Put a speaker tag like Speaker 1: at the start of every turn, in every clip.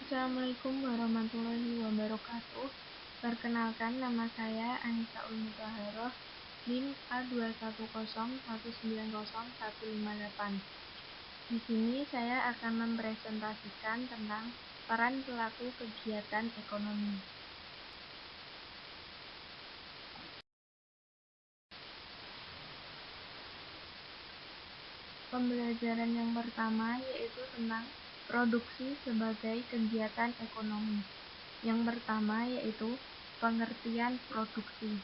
Speaker 1: Assalamualaikum warahmatullahi wabarakatuh. Perkenalkan, nama saya Anissa Ulmutaharoh, NIM A2101901158. Di sini saya akan mempresentasikan tentang peran pelaku kegiatan ekonomi. Pembelajaran yang pertama yaitu tentang produksi sebagai kegiatan ekonomi. Yang pertama yaitu pengertian produksi.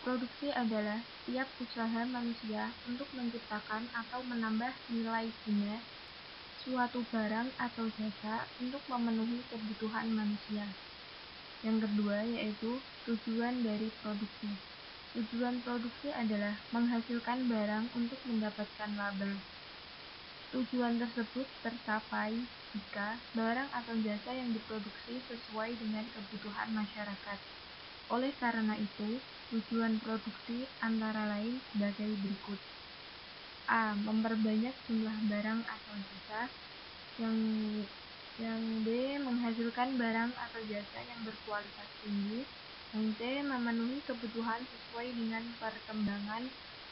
Speaker 1: Produksi adalah setiap usaha manusia untuk menciptakan atau menambah nilai guna suatu barang atau jasa untuk memenuhi kebutuhan manusia. Yang kedua yaitu tujuan dari produksi. Tujuan produksi adalah menghasilkan barang untuk mendapatkan laba. Tujuan tersebut tercapai jika barang atau jasa yang diproduksi sesuai dengan kebutuhan masyarakat. Oleh karena itu, tujuan produksi antara lain sebagai berikut. A. Memperbanyak jumlah barang atau jasa. Yang B. Menghasilkan barang atau jasa yang berkualitas tinggi. Yang C. Memenuhi kebutuhan sesuai dengan perkembangan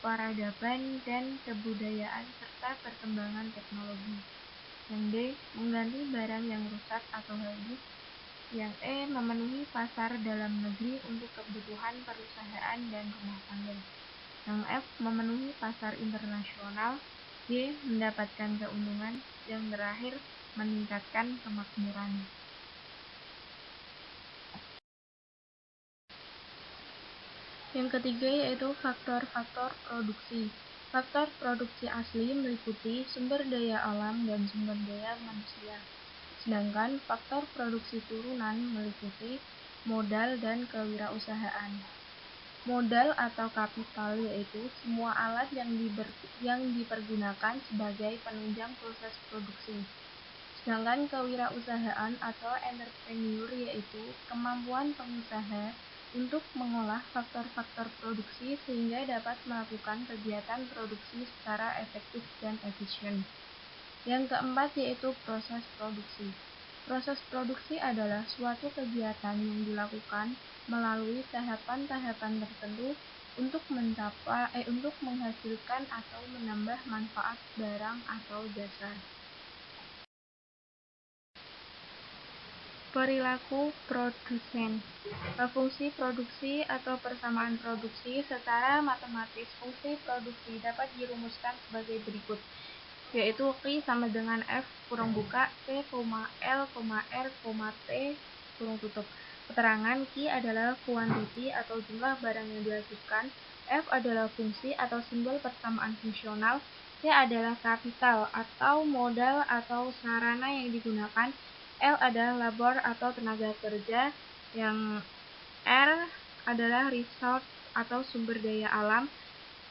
Speaker 1: peradaban dan kebudayaan serta perkembangan teknologi. Yang D. Mengganti barang yang rusak atau habis. Yang E. Memenuhi pasar dalam negeri untuk kebutuhan perusahaan dan rumah tangga. Yang F. Memenuhi pasar internasional. G. Mendapatkan keuntungan. Yang terakhir, meningkatkan kemakmuran. Yang ketiga yaitu faktor-faktor produksi. Faktor produksi asli meliputi sumber daya alam dan sumber daya manusia. Sedangkan faktor produksi turunan meliputi modal dan kewirausahaan. Modal atau kapital yaitu semua alat yang dipergunakan sebagai penunjang proses produksi. Sedangkan kewirausahaan atau entrepreneur yaitu kemampuan pengusaha untuk mengolah faktor-faktor produksi sehingga dapat melakukan kegiatan produksi secara efektif dan efisien. Yang keempat yaitu proses produksi. Proses produksi adalah suatu kegiatan yang dilakukan melalui tahapan-tahapan tertentu untuk menghasilkan atau menambah manfaat barang atau jasa. Perilaku produsen. Fungsi produksi atau persamaan produksi secara matematis, fungsi produksi dapat dirumuskan sebagai berikut, yaitu Q sama dengan F kurung buka P, L, R, T kurung tutup. Keterangan Q adalah kuantiti atau jumlah barang yang dihasilkan, F adalah fungsi atau simbol persamaan fungsional, T adalah kapital atau modal atau sarana yang digunakan, L adalah labor atau tenaga kerja, yang R adalah resource atau sumber daya alam,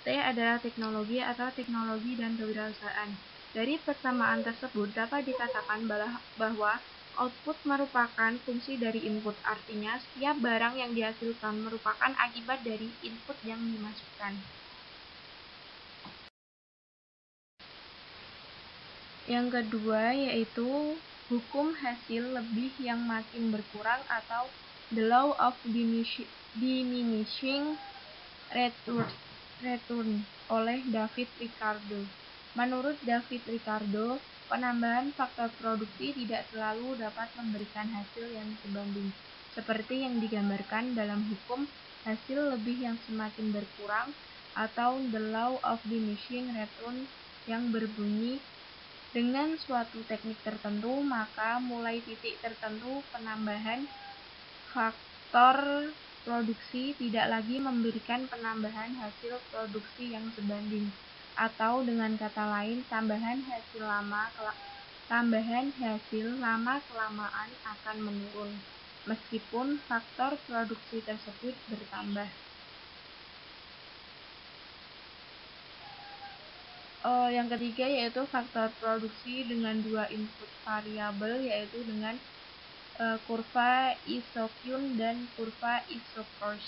Speaker 1: T adalah teknologi atau teknologi dan kewirausahaan. Dari persamaan tersebut dapat dikatakan bahwa output merupakan fungsi dari input, artinya setiap barang yang dihasilkan merupakan akibat dari input yang dimasukkan. Yang kedua yaitu hukum hasil lebih yang makin berkurang atau the law of diminishing return oleh David Ricardo. Menurut David Ricardo, penambahan faktor produksi tidak selalu dapat memberikan hasil yang sebanding, seperti yang digambarkan dalam hukum hasil lebih yang semakin berkurang atau the law of diminishing return yang berbunyi dengan suatu teknik tertentu, maka mulai titik tertentu penambahan faktor produksi tidak lagi memberikan penambahan hasil produksi yang sebanding, atau dengan kata lain tambahan hasil lama kelamaan akan menurun meskipun faktor produksi tersebut bertambah. Yang ketiga yaitu faktor produksi dengan dua input variabel, yaitu dengan kurva Isoqun dan kurva Isokors.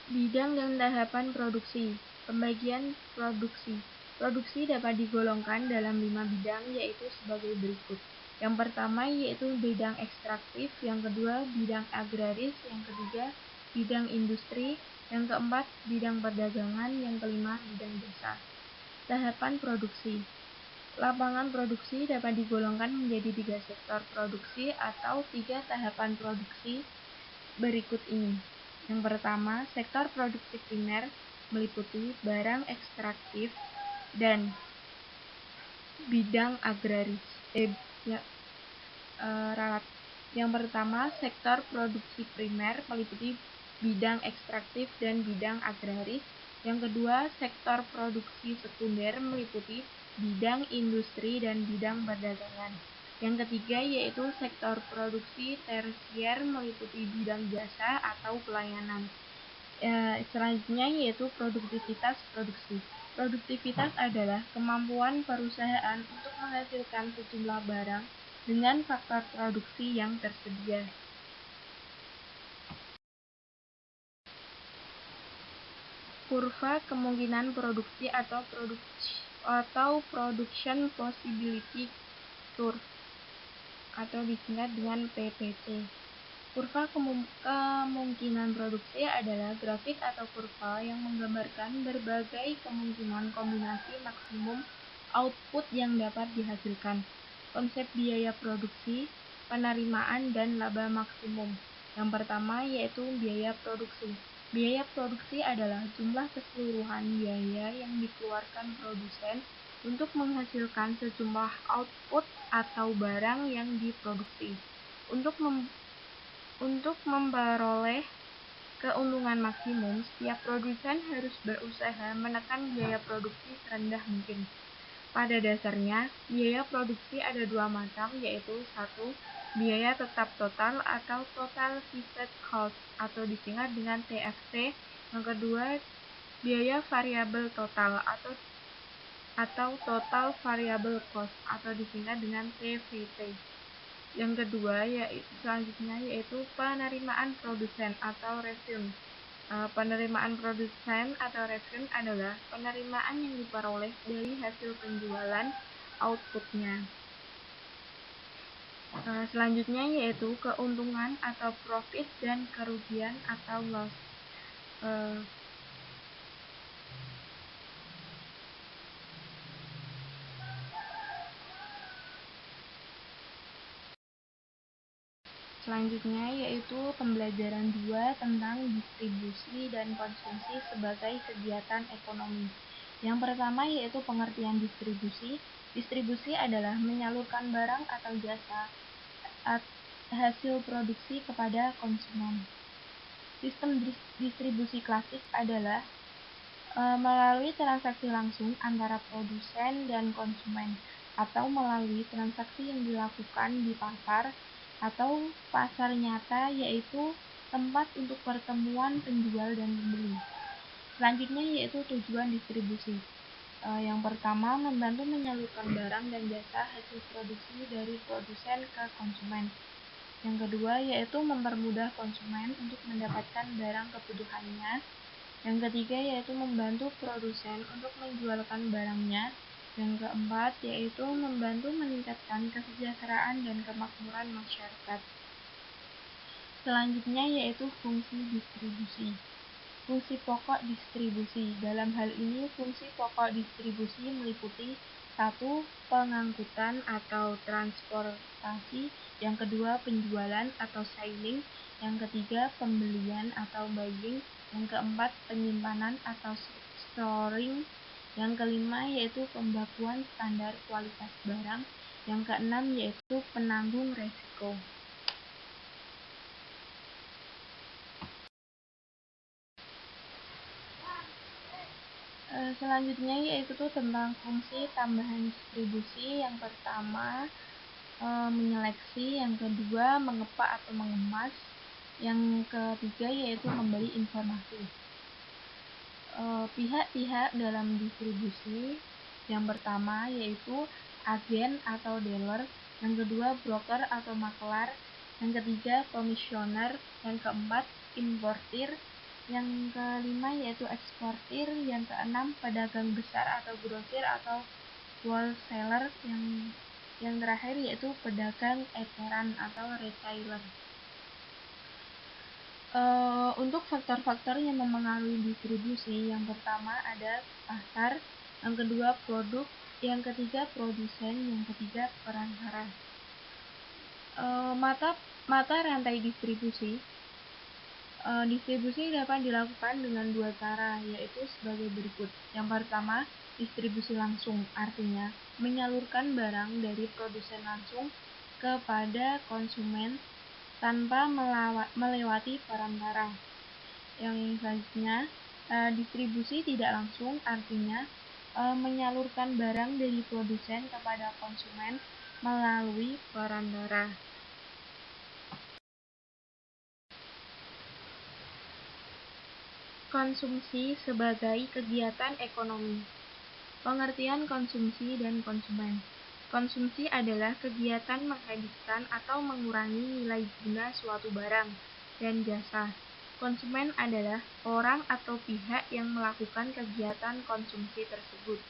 Speaker 1: Bidang dan tahapan produksi. Pembagian produksi. Produksi dapat digolongkan dalam 5 bidang, yaitu sebagai berikut. Yang pertama yaitu bidang ekstraktif, yang kedua bidang agraris, yang ketiga bidang industri, yang keempat bidang perdagangan, yang kelima bidang jasa. Tahapan produksi. Lapangan produksi dapat digolongkan menjadi 3 sektor produksi atau 3 tahapan produksi berikut ini. Yang pertama, sektor produksi primer meliputi barang ekstraktif dan bidang agraris. Yang pertama, sektor produksi primer meliputi bidang ekstraktif dan bidang agraris. Yang kedua, sektor produksi sekunder meliputi bidang industri dan bidang perdagangan. Yang ketiga yaitu sektor produksi tersier meliputi bidang jasa atau pelayanan. Selanjutnya yaitu produktivitas produksi. Produktivitas adalah kemampuan perusahaan untuk menghasilkan sejumlah barang dengan faktor produksi yang tersedia. Kurva kemungkinan produksi atau production possibility curve atau disingkat dengan PPC. Kurva kemungkinan produksi adalah grafik atau kurva yang menggambarkan berbagai kemungkinan kombinasi maksimum output yang dapat dihasilkan. Konsep biaya produksi, penerimaan, dan laba maksimum. Yang pertama yaitu biaya produksi. Biaya produksi adalah jumlah keseluruhan biaya yang dikeluarkan produsen untuk menghasilkan sejumlah output atau barang yang diproduksi. Untuk memperoleh keuntungan maksimum, setiap produsen harus berusaha menekan biaya produksi serendah mungkin. Pada dasarnya, biaya produksi ada dua macam, yaitu satu, biaya tetap total atau total fixed cost atau disingkat dengan TFC. Yang kedua, biaya variabel total atau total variable cost atau disingkat dengan TVC. Yang kedua selanjutnya yaitu penerimaan produsen atau revenue. Penerimaan produsen atau revenue adalah penerimaan yang diperoleh dari hasil penjualan outputnya. Selanjutnya yaitu keuntungan atau profit dan kerugian atau loss. Selanjutnya yaitu pembelajaran 2 tentang distribusi dan konsumsi sebagai kegiatan ekonomi. Yang pertama yaitu pengertian distribusi. Distribusi adalah menyalurkan barang atau jasa hasil produksi kepada konsumen. Sistem distribusi klasik adalah melalui transaksi langsung antara produsen dan konsumen, atau melalui transaksi yang dilakukan di pasar atau pasar nyata, yaitu tempat untuk pertemuan penjual dan pembeli. Selanjutnya yaitu tujuan distribusi. Yang pertama, membantu menyalurkan barang dan jasa hasil produksi dari produsen ke konsumen. Yang kedua yaitu mempermudah konsumen untuk mendapatkan barang kebutuhannya. Yang ketiga yaitu membantu produsen untuk menjualkan barangnya. Yang keempat yaitu membantu meningkatkan kesejahteraan dan kemakmuran masyarakat. Selanjutnya yaitu fungsi distribusi. Fungsi pokok distribusi. Dalam hal ini, fungsi pokok distribusi meliputi 1. Pengangkutan atau transportasi. Yang kedua, penjualan atau selling. Yang ketiga, pembelian atau buying. Yang keempat, penyimpanan atau storing. Yang kelima yaitu pembakuan standar kualitas barang. Yang keenam yaitu penanggung resiko. Selanjutnya yaitu tentang fungsi tambahan distribusi. Yang pertama menyeleksi, yang kedua mengepak atau mengemas, yang ketiga yaitu memberi informasi. Pihak-pihak dalam distribusi, yang pertama yaitu agen atau dealer, yang kedua broker atau makelar, yang ketiga komisioner, yang keempat importir, Yang kelima yaitu eksportir, yang keenam pedagang besar atau grosir atau wholesaler, yang terakhir yaitu pedagang eceran atau retailer. Untuk faktor-faktor yang mempengaruhi distribusi, yang pertama ada pasar, yang kedua produk, yang ketiga produsen, yang ketiga perantara. Mata rantai distribusi. Distribusi dapat dilakukan dengan dua cara, yaitu sebagai berikut. Yang pertama, distribusi langsung, artinya menyalurkan barang dari produsen langsung kepada konsumen tanpa melewati perantara. Yang selanjutnya, distribusi tidak langsung, artinya menyalurkan barang dari produsen kepada konsumen melalui perantara. Konsumsi sebagai kegiatan ekonomi. Pengertian konsumsi dan konsumen. Konsumsi adalah kegiatan menghabiskan atau mengurangi nilai guna suatu barang dan jasa. Konsumen adalah orang atau pihak yang melakukan kegiatan konsumsi tersebut.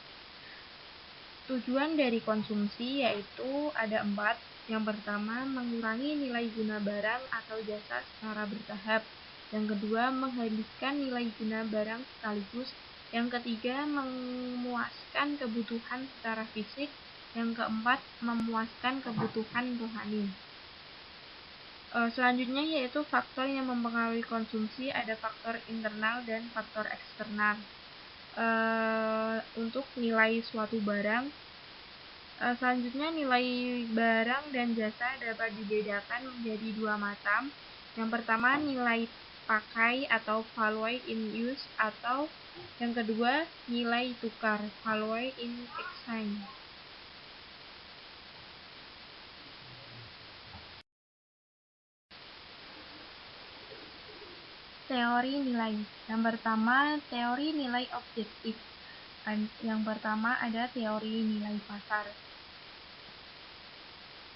Speaker 1: Tujuan dari konsumsi yaitu ada 4. Yang pertama, mengurangi nilai guna barang atau jasa secara bertahap. Yang kedua, menghabiskan nilai guna barang sekaligus. Yang ketiga, memuaskan kebutuhan secara fisik. Yang keempat, memuaskan kebutuhan rohani. Selanjutnya yaitu faktor yang mempengaruhi konsumsi, ada faktor internal dan faktor eksternal. Untuk nilai suatu barang, selanjutnya nilai barang dan jasa dapat dibedakan menjadi dua macam. Yang pertama, nilai pakai atau value in use, atau yang kedua, nilai tukar, value in exchange. Teori nilai. Yang pertama, teori nilai objektif. Yang pertama ada teori nilai pasar.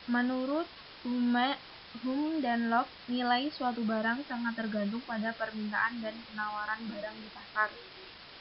Speaker 1: Menurut Hume dan Locke, nilai suatu barang sangat tergantung pada permintaan dan penawaran barang di pasar.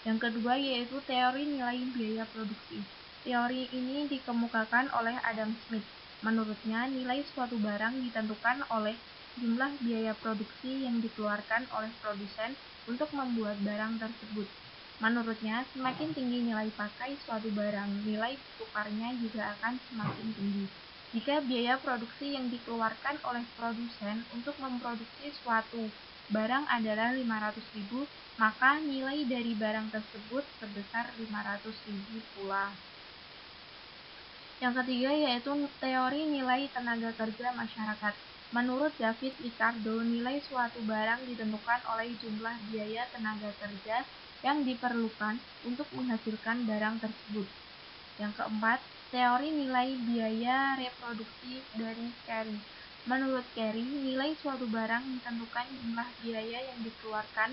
Speaker 1: Yang kedua yaitu teori nilai biaya produksi. Teori ini dikemukakan oleh Adam Smith. Menurutnya, nilai suatu barang ditentukan oleh jumlah biaya produksi yang dikeluarkan oleh produsen untuk membuat barang tersebut. Menurutnya, semakin tinggi nilai pakai suatu barang, nilai tukarnya juga akan semakin tinggi. Jika biaya produksi yang dikeluarkan oleh produsen untuk memproduksi suatu barang adalah 500.000, maka nilai dari barang tersebut sebesar 500.000 pula. Yang ketiga yaitu teori nilai tenaga kerja masyarakat. Menurut David Ricardo, nilai suatu barang ditentukan oleh jumlah biaya tenaga kerja yang diperlukan untuk menghasilkan barang tersebut. Yang keempat, teori nilai biaya reproduksi dari Carey. Menurut Carey, nilai suatu barang ditentukan jumlah biaya yang dikeluarkan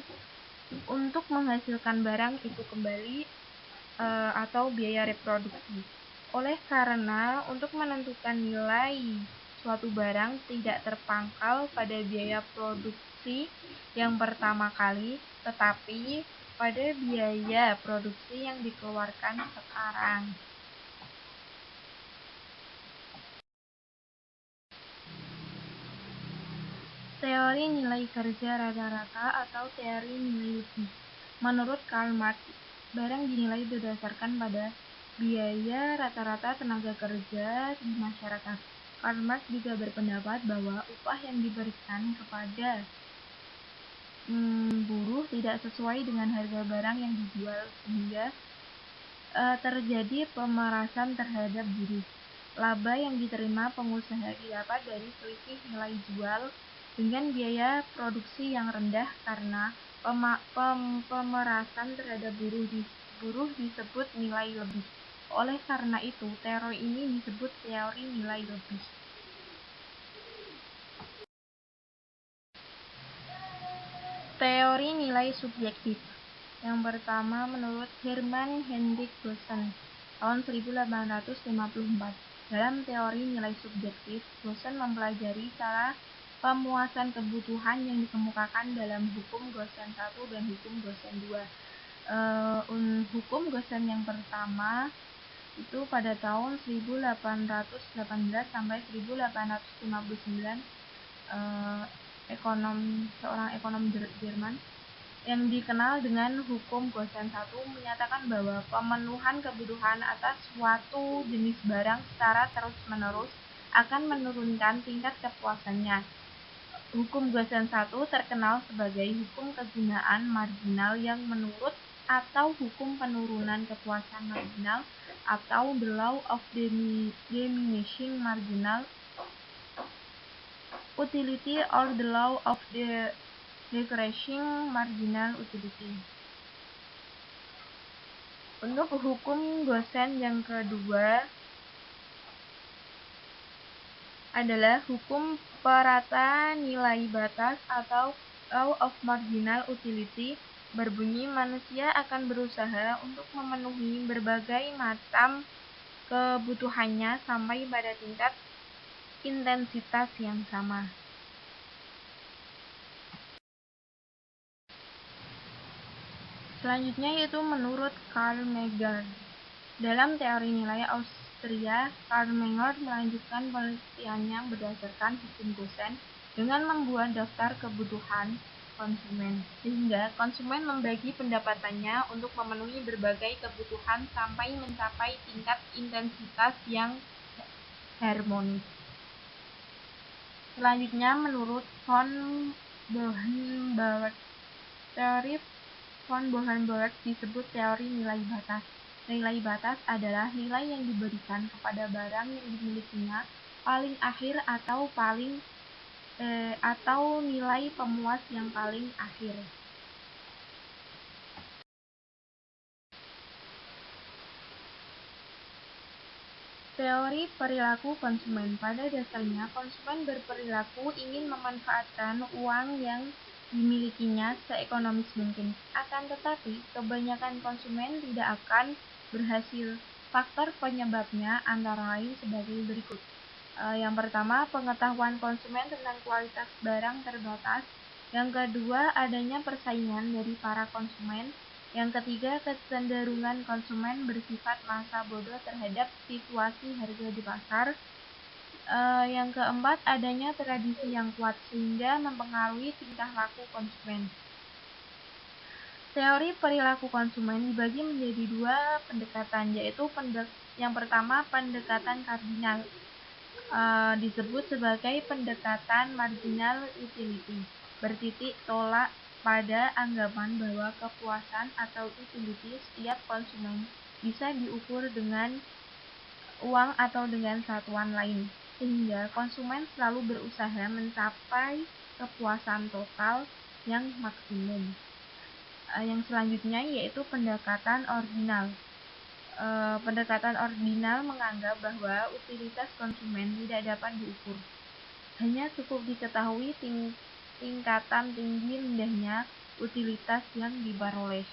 Speaker 1: untuk menghasilkan barang itu kembali atau biaya reproduksi. Oleh karena untuk menentukan nilai suatu barang tidak terpangkal pada biaya produksi yang pertama kali, tetapi pada biaya produksi yang dikeluarkan sekarang. Teori nilai kerja rata-rata atau teori nilai lebih. Menurut Karl Marx, barang dinilai berdasarkan pada biaya rata-rata tenaga kerja di masyarakat. Karl Marx juga berpendapat bahwa upah yang diberikan kepada buruh tidak sesuai dengan harga barang yang dijual, sehingga terjadi pemerasan terhadap buruh. Laba yang diterima pengusaha didapat dari selisih nilai jual dengan biaya produksi yang rendah karena pemerasan terhadap buruh disebut nilai lebih. Oleh karena itu, teori ini disebut teori nilai lebih. Teori nilai subjektif. Yang pertama menurut Hermann Hendrik Boson tahun 1854. Dalam teori nilai subjektif, Boson mempelajari cara pemuasan kebutuhan yang dikemukakan dalam hukum Gosen 1 dan hukum Gosen 2. Hukum Gosen yang pertama itu pada tahun 1818 sampai 1859, seorang ekonom Jerman yang dikenal dengan hukum Gosen 1 menyatakan bahwa pemenuhan kebutuhan atas suatu jenis barang secara terus-menerus akan menurunkan tingkat kepuasannya. Hukum Gosen 1 terkenal sebagai hukum kegunaan marginal yang menurut atau hukum penurunan kepuasan marginal atau the law of diminishing marginal utility or the law of the decreasing marginal utility. Untuk hukum Gosen yang kedua adalah hukum perata nilai batas atau law of marginal utility, berbunyi manusia akan berusaha untuk memenuhi berbagai macam kebutuhannya sampai pada tingkat intensitas yang sama. Selanjutnya yaitu menurut Karl Menger. Dalam teori nilai Austria, Karl Menger melanjutkan penelitiannya berdasarkan hukum Gosen dengan membuat daftar kebutuhan konsumen, sehingga konsumen membagi pendapatannya untuk memenuhi berbagai kebutuhan sampai mencapai tingkat intensitas yang harmonis. Selanjutnya menurut von Bohenberg, teori von Bohenberg disebut teori nilai batas. Nilai batas adalah nilai yang diberikan kepada barang yang dimilikinya paling akhir atau nilai pemuas yang paling akhir. Teori perilaku konsumen. Pada dasarnya, konsumen berperilaku ingin memanfaatkan uang yang dimilikinya seekonomis mungkin. Akan tetapi, kebanyakan konsumen tidak akan berhasil. Faktor penyebabnya antara lain sebagai berikut. Yang pertama, pengetahuan konsumen tentang kualitas barang terbatas. Yang kedua, adanya persaingan dari para konsumen. Yang ketiga, kecenderungan konsumen bersifat masa bodoh terhadap situasi harga di pasar. Yang keempat, adanya tradisi yang kuat sehingga mempengaruhi tingkah laku konsumen. Teori perilaku konsumen dibagi menjadi dua pendekatan, yaitu yang pertama pendekatan kardinal, disebut sebagai pendekatan marginal utility, bertitik tolak pada anggapan bahwa kepuasan atau utility setiap konsumen bisa diukur dengan uang atau dengan satuan lain, sehingga konsumen selalu berusaha mencapai kepuasan total yang maksimum. Yang selanjutnya yaitu pendekatan ordinal. Pendekatan ordinal menganggap bahwa utilitas konsumen tidak dapat diukur. Hanya cukup diketahui tingkatan tinggi rendahnya utilitas yang diperoleh.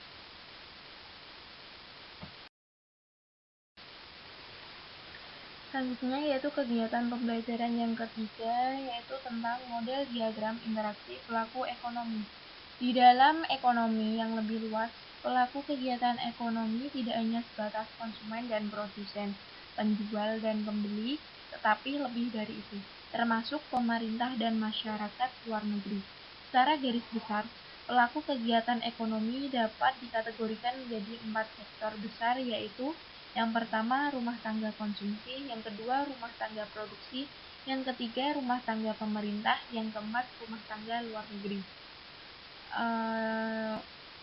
Speaker 1: Selanjutnya yaitu kegiatan pembelajaran yang ketiga, yaitu tentang model diagram interaksi pelaku ekonomi. Di dalam ekonomi yang lebih luas, pelaku kegiatan ekonomi tidak hanya sebatas konsumen dan produsen, penjual dan pembeli, tetapi lebih dari itu, termasuk pemerintah dan masyarakat luar negeri. Secara garis besar, pelaku kegiatan ekonomi dapat dikategorikan menjadi 4 sektor besar, yaitu yang pertama rumah tangga konsumsi, yang kedua rumah tangga produksi, yang ketiga rumah tangga pemerintah, yang keempat rumah tangga luar negeri.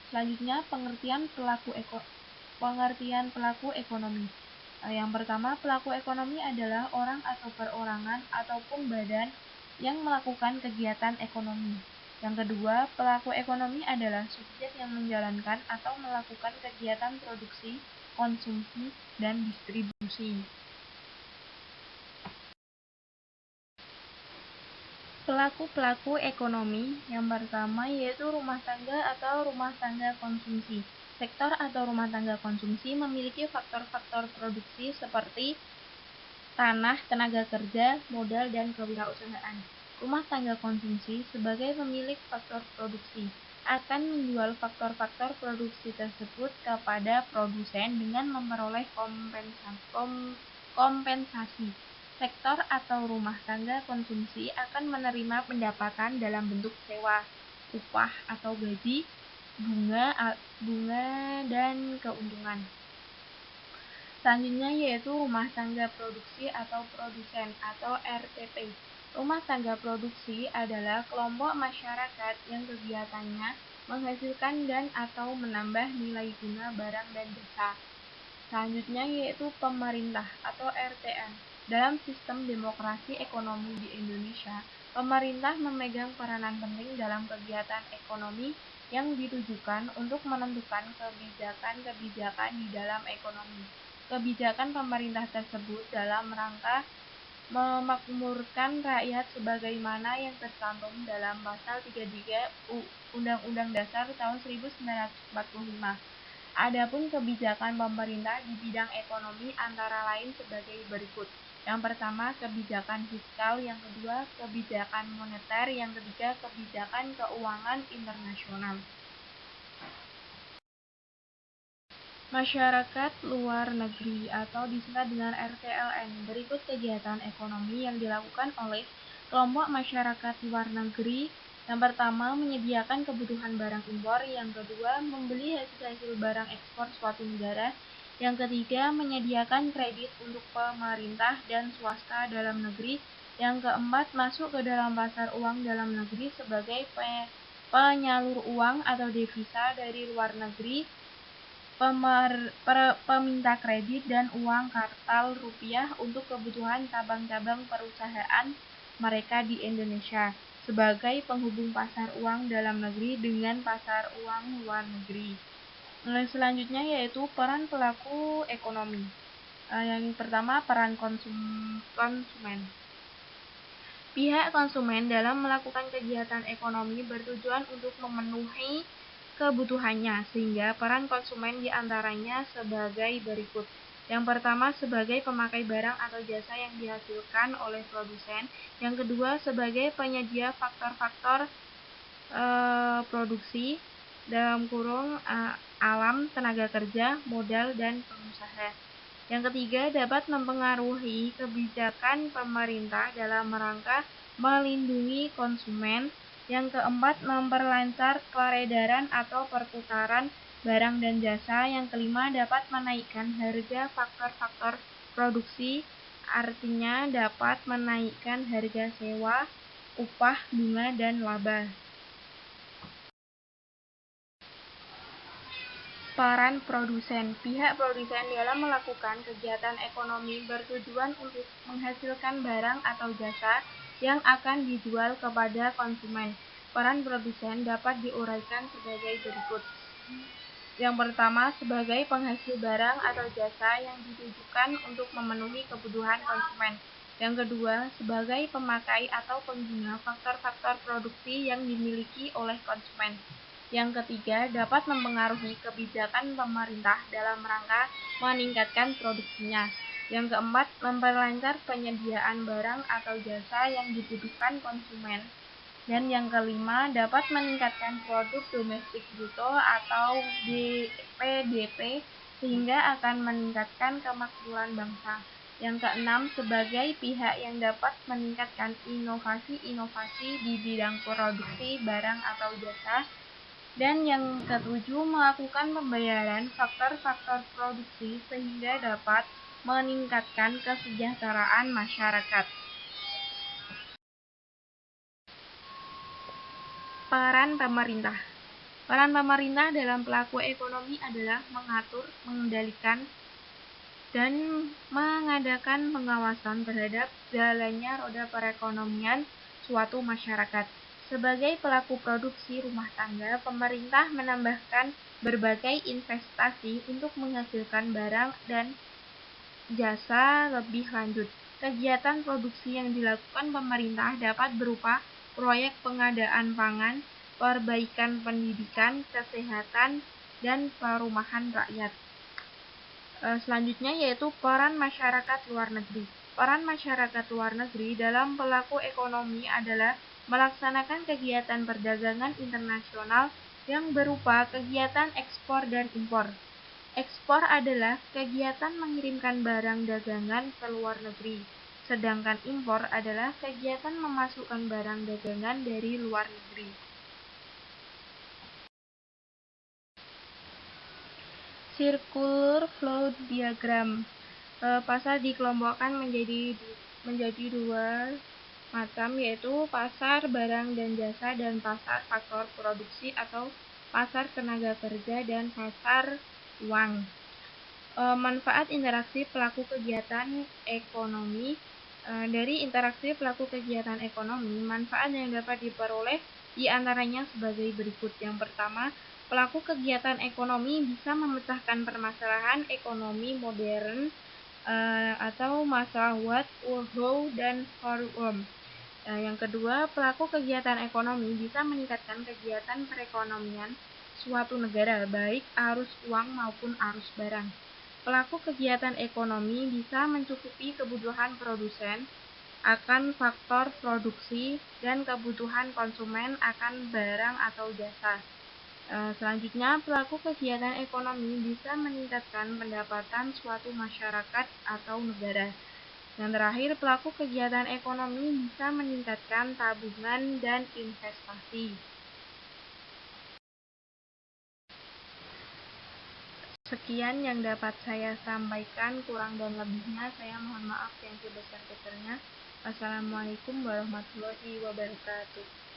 Speaker 1: Selanjutnya pengertian pelaku ekonomi. Yang pertama, pelaku ekonomi adalah orang atau perorangan ataupun badan yang melakukan kegiatan ekonomi. Yang kedua, pelaku ekonomi adalah subjek yang menjalankan atau melakukan kegiatan produksi, konsumsi, dan distribusi. Pelaku ekonomi yang pertama yaitu rumah tangga atau rumah tangga konsumsi. Sektor atau rumah tangga konsumsi memiliki faktor-faktor produksi seperti tanah, tenaga kerja, modal, dan kewirausahaan. Rumah tangga konsumsi sebagai pemilik faktor produksi akan menjual faktor-faktor produksi tersebut kepada produsen dengan memperoleh kompensasi. Sektor atau rumah tangga konsumsi akan menerima pendapatan dalam bentuk sewa, upah atau gaji, bunga dan keuntungan. Selanjutnya yaitu rumah tangga produksi atau produsen atau RTP. Rumah tangga produksi adalah kelompok masyarakat yang kegiatannya menghasilkan dan atau menambah nilai guna barang dan jasa. Selanjutnya yaitu pemerintah atau RTM. Dalam sistem demokrasi ekonomi di Indonesia, pemerintah memegang peranan penting dalam kegiatan ekonomi yang ditujukan untuk menentukan kebijakan-kebijakan di dalam ekonomi. Kebijakan pemerintah tersebut dalam rangka memakmurkan rakyat sebagaimana yang tercantum dalam pasal 33 Undang-Undang Dasar tahun 1945. Adapun kebijakan pemerintah di bidang ekonomi antara lain sebagai berikut. Yang pertama, kebijakan fiskal, yang kedua, kebijakan moneter, yang ketiga, kebijakan keuangan internasional. Masyarakat luar negeri atau disingkat dengan RTLN. Berikut kegiatan ekonomi yang dilakukan oleh kelompok masyarakat luar negeri. Yang pertama, menyediakan kebutuhan barang impor. Yang kedua, membeli hasil-hasil barang ekspor suatu negara. Yang ketiga, menyediakan kredit untuk pemerintah dan swasta dalam negeri. Yang keempat, masuk ke dalam pasar uang dalam negeri sebagai penyalur uang atau devisa dari luar negeri, peminta kredit dan uang kartal rupiah untuk kebutuhan cabang-cabang perusahaan mereka di Indonesia sebagai penghubung pasar uang dalam negeri dengan pasar uang luar negeri. Selanjutnya yaitu peran pelaku ekonomi. Yang pertama, peran konsumen. Pihak konsumen dalam melakukan kegiatan ekonomi bertujuan untuk memenuhi kebutuhannya, sehingga peran konsumen diantaranya sebagai berikut. Yang pertama, sebagai pemakai barang atau jasa yang dihasilkan oleh produsen. Yang kedua, sebagai penyedia faktor-faktor produksi dalam kurung alam, tenaga kerja, modal, dan pengusaha. Yang ketiga, dapat mempengaruhi kebijakan pemerintah dalam rangka melindungi konsumen. Yang keempat, memperlancar peredaran atau perputaran barang dan jasa. Yang kelima, dapat menaikkan harga faktor-faktor produksi, artinya dapat menaikkan harga sewa, upah, bunga, dan laba. Peran produsen. Pihak produsen dalam melakukan kegiatan ekonomi bertujuan untuk menghasilkan barang atau jasa yang akan dijual kepada konsumen. Peran produsen dapat diuraikan sebagai berikut. Yang pertama, sebagai penghasil barang atau jasa yang ditujukan untuk memenuhi kebutuhan konsumen. Yang kedua, sebagai pemakai atau pengguna faktor-faktor produksi yang dimiliki oleh konsumen. Yang ketiga, dapat mempengaruhi kebijakan pemerintah dalam rangka meningkatkan produksinya. Yang keempat, memperlancar penyediaan barang atau jasa yang dibutuhkan konsumen. Dan yang kelima, dapat meningkatkan produk domestik bruto atau PDB sehingga akan meningkatkan kemakmuran bangsa. Yang keenam, sebagai pihak yang dapat meningkatkan inovasi-inovasi di bidang produksi barang atau jasa. Dan yang ketujuh, melakukan pembayaran faktor-faktor produksi sehingga dapat meningkatkan kesejahteraan masyarakat. Peran pemerintah. Peran pemerintah dalam pelaku ekonomi adalah mengatur, mengendalikan, dan mengadakan pengawasan terhadap jalannya roda perekonomian suatu masyarakat. Sebagai pelaku produksi rumah tangga, pemerintah menambahkan berbagai investasi untuk menghasilkan barang dan jasa lebih lanjut. Kegiatan produksi yang dilakukan pemerintah dapat berupa proyek pengadaan pangan, perbaikan pendidikan, kesehatan, dan perumahan rakyat. Selanjutnya yaitu peran masyarakat luar negeri. Peran masyarakat luar negeri dalam pelaku ekonomi adalah melaksanakan kegiatan perdagangan internasional yang berupa kegiatan ekspor dan impor. Ekspor adalah kegiatan mengirimkan barang dagangan ke luar negeri, sedangkan impor adalah kegiatan memasukkan barang dagangan dari luar negeri. Circular flow diagram. Pasar dikelompokkan menjadi dua macam, yaitu pasar barang dan jasa dan pasar faktor produksi atau pasar tenaga kerja dan pasar uang. Manfaat interaksi pelaku kegiatan ekonomi. Dari interaksi pelaku kegiatan ekonomi, manfaat yang dapat diperoleh diantaranya sebagai berikut. Yang pertama, pelaku kegiatan ekonomi bisa memecahkan permasalahan ekonomi modern atau masalah what, how, dan how. Yang kedua, pelaku kegiatan ekonomi bisa meningkatkan kegiatan perekonomian suatu negara, baik arus uang maupun arus barang. Pelaku kegiatan ekonomi bisa mencukupi kebutuhan produsen akan faktor produksi dan kebutuhan konsumen akan barang atau jasa. Selanjutnya, pelaku kegiatan ekonomi bisa meningkatkan pendapatan suatu masyarakat atau negara. Yang terakhir, pelaku kegiatan ekonomi bisa meningkatkan tabungan dan investasi. Sekian yang dapat saya sampaikan, kurang dan lebihnya saya mohon maaf yang sebesar-besarnya. Wassalamualaikum warahmatullahi wabarakatuh.